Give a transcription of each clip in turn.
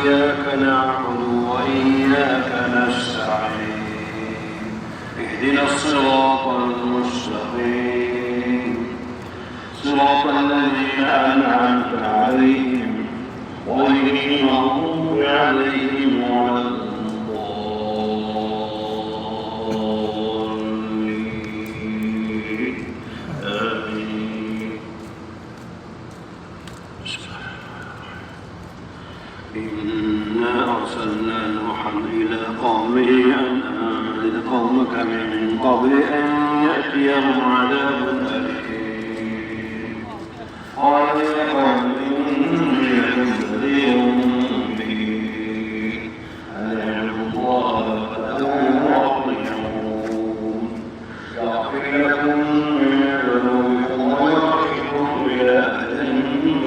إياك نعبد وإياك نستعين اهدنا الصراط المستقيم صراط الذين أنعمت عليهم غير المغضوب عليهم ولا الضالين آمين. إنا أرسلنا نوحا إلى قومه أن أنذر قومك من قبل أن يأتيهم عذاب أليم. قال يا قوم إني لكم نذير مبين أن اعبدوا الله واتقوه وأطيعون يغفر لكم من ذنوبكم ويؤخركم إلى أجل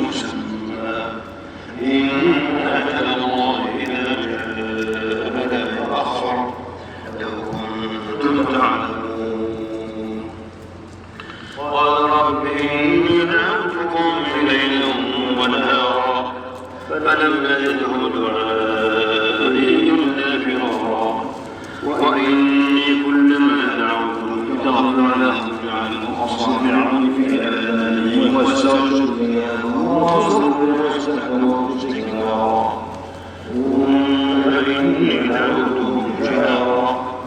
مسمى إن أجل الله إذا جاء فلا يؤخر لو كنتم تعلمون. قال رب إني دعوت قومي ليلا ونهارا فلم يزدهم دعائي إلا فرارا وإني كلما دعوتهم لتغفر لهم جعلوا أصابعهم في آذانهم واستغشوا ثيابهم وأصروا واستكبروا استكبارا